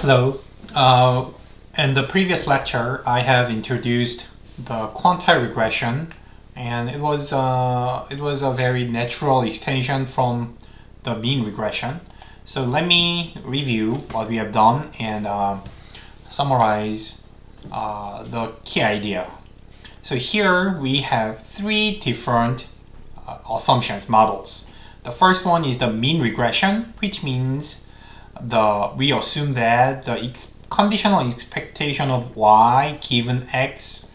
Hello. In the previous lecture, I have introduced the quantile regression, and it was a very natural extension from the mean regression. So let me review what we have done and summarize the key idea. So here we have three different assumptions, models. The first one is the mean regression, which means we assume that the conditional expectation of y given x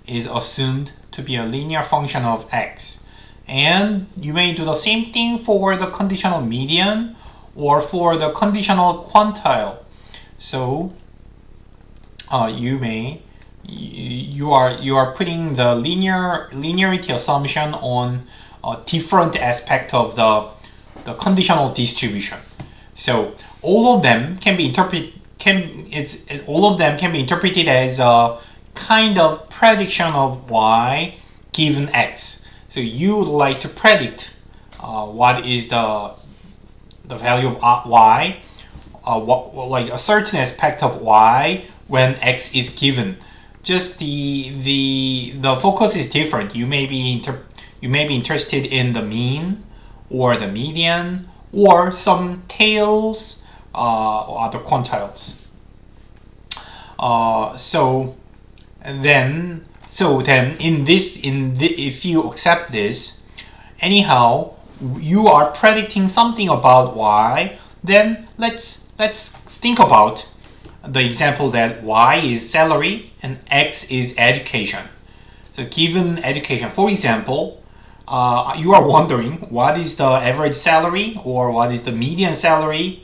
is assumed to be a linear function of x. And you may do the same thing for the conditional median or for the conditional quantile. So you are putting the linearity assumption on a different aspect of the conditional distribution. So all of them can be interpreted as a kind of prediction of y given x. So you would like to predict what is the value of y, like a certain aspect of y when x is given. Just the focus is different. You may be interested in the mean or the median or some tails or other quantiles. If you accept this, anyhow, you are predicting something about y. Then let's think about the example that y is salary and x is education. So given education, for example, you are wondering what is the average salary or what is the median salary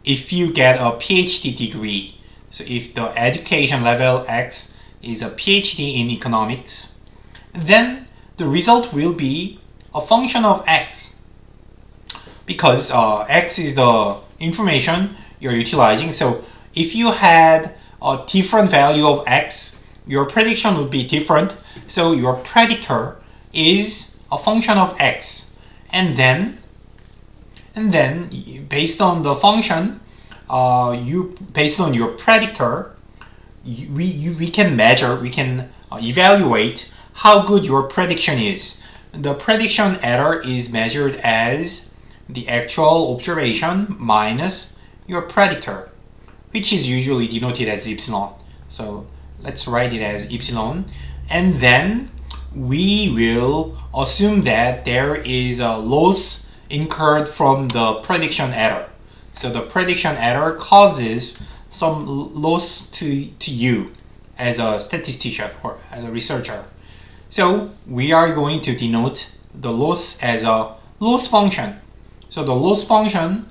if you get a PhD degree. So if the education level X is a PhD in economics, then the result will be a function of X, because X is the information you're utilizing. So if you had a different value of X, your prediction would be different. So your predictor is a function of X, and then based on the function, based on your predictor, we can evaluate how good your prediction is. The prediction error is measured as the actual observation minus your predictor, which is usually denoted as epsilon. So let's write it as epsilon, and then we will assume that there is a loss incurred from the prediction error. So the prediction error causes some loss to you as a statistician or as a researcher. So we are going to denote the loss as a loss function. So the loss function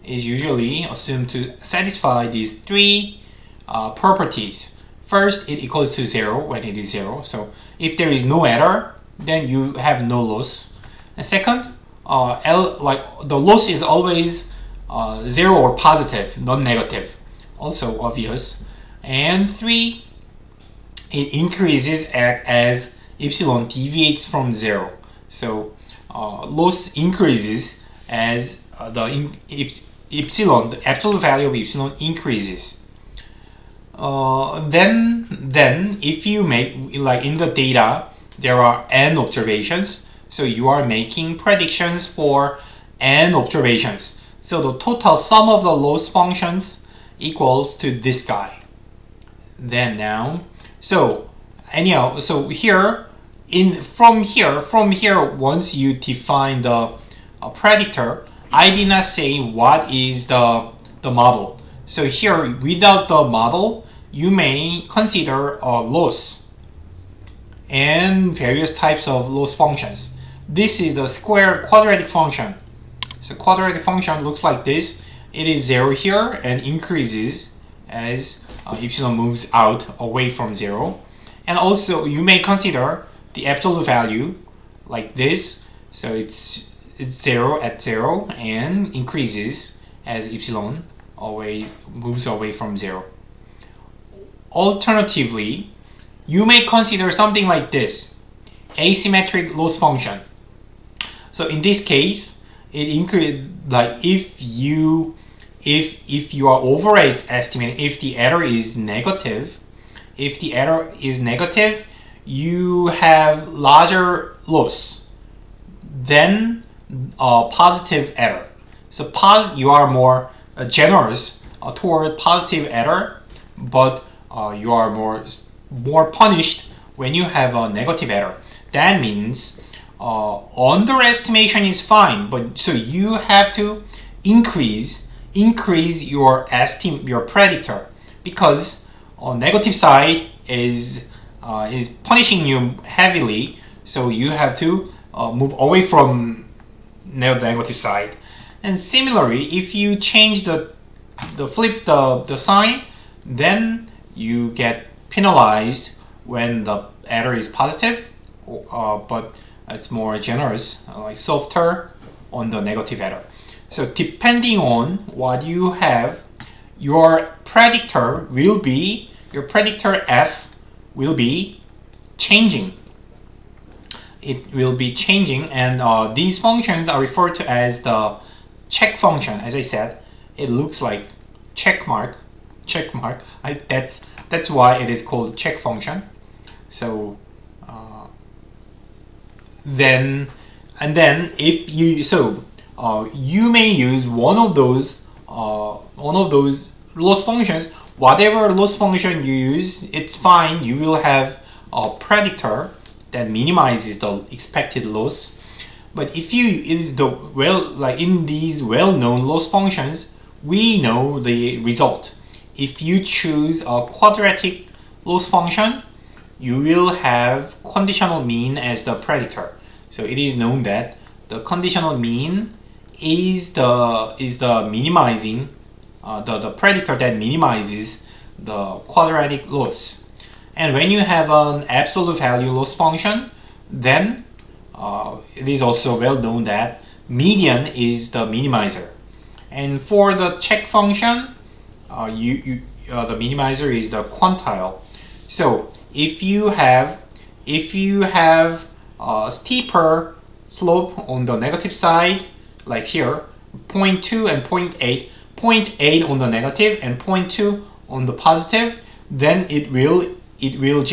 is usually assumed to satisfy these three properties. First, it equals to 0 when it is 0. So if there is no error, then you have no loss. And second, the loss is always 0 or positive, non-negative. Also obvious. And 3, it increases as epsilon deviates from 0. So loss increases as the absolute value of epsilon increases. Then if you make, like in the data, there are n observations, so you are making predictions for n observations. So the total sum of the loss functions equals to this guy. Then now, so here, from here, once you define the predictor, I did not say what is the model. So here, without the model, you may consider a loss and various types of loss functions. This is the quadratic function. So quadratic function looks like this. It is 0 here and increases as epsilon moves out away from 0. And also you may consider the absolute value like this. So it's 0 at 0 and increases as epsilon always moves away from 0. Alternatively, you may consider something like this, asymmetric loss function. So in this case, it increases, like if you if you are overestimating, if the error is negative, you have larger loss than positive error. So you are more generous toward positive error, but you are more punished when you have a negative error. That means underestimation is fine, but so you have to increase your predictor, because negative side is punishing you heavily, so you have to move away from the negative side. And similarly, if you change flip the sign, then you get penalized when the error is positive, but it's more generous, like softer on the negative error. So depending on what you have, your predictor f will be changing. It will be changing, and these functions are referred to as the check function. As I said, it looks like check mark. That's why it is called check function. So then if you may use one of those loss functions. Whatever loss function you use, it's fine. You will have a predictor that minimizes the expected loss. But if in these well-known loss functions, we know the result. If you choose a quadratic loss function, you will have conditional mean as the predictor. So it is known that the conditional mean is the minimizing the predictor that minimizes the quadratic loss. And when you have an absolute value loss function, then it is also well known that median is the minimizer. And for the check function, the minimizer is the quantile. So if you have a steeper slope on the negative side, like here, 0.2 and 0.8, 0.8 on the negative and 0.2 on the positive, then it will give you a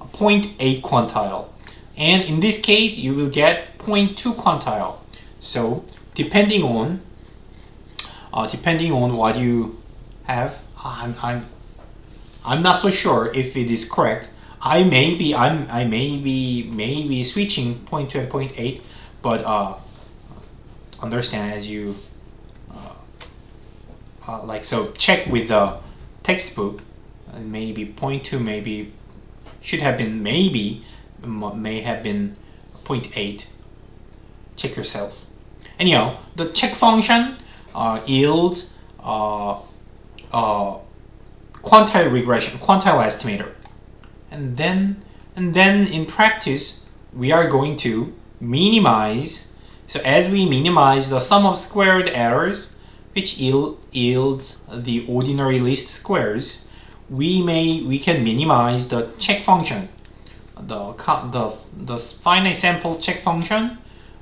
0.8 quantile. And in this case, you will get 0.2 quantile. So depending on what you have, I'm not so sure if it is correct. I may be switching 0.2 and 0.8, but understand as you so check with the textbook. Maybe 0.2 may have been 0.8. Check yourself. Anyhow, the check function yields quantile regression, quantile estimator. And then in practice, we are going to minimize. So as we minimize the sum of squared errors, which yields the ordinary least squares, we can minimize the check function, the finite sample check function.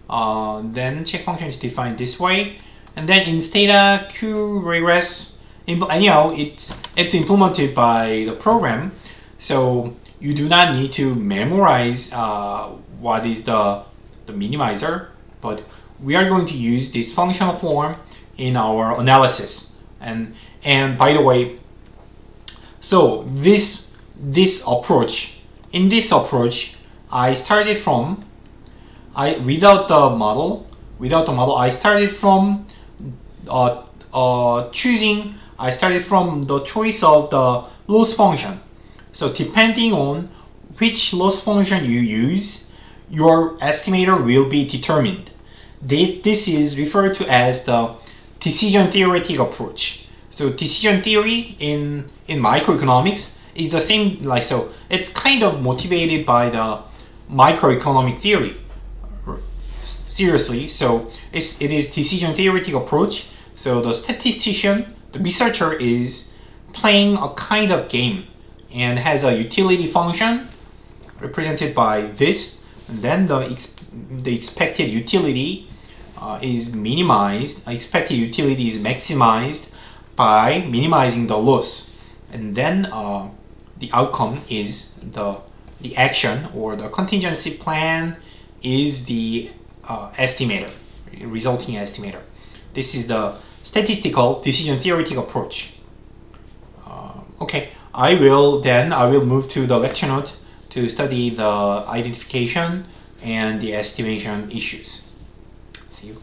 Then check function is defined this way, and then in theta q regress. Anyhow, it's implemented by the program, so you do not need to memorize what is the minimizer, but we are going to use this functional form in our analysis. And by the way, so this approach, I started from without the model, I started from I started from the choice of the loss function. So depending on which loss function you use, your estimator will be determined. This is referred to as the decision theoretic approach. So decision theory in microeconomics is the same, so it's kind of motivated by the microeconomic theory. Seriously, so it is decision theoretic approach. So the statistician, the researcher, is playing a kind of game and has a utility function represented by this, and then the expected utility is minimized, expected utility is maximized by minimizing the loss, and then the outcome is the action, or the contingency plan is the estimator, resulting estimator. This is the statistical decision theoretic approach. Okay, I will move to the lecture note to study the identification and the estimation issues. See you.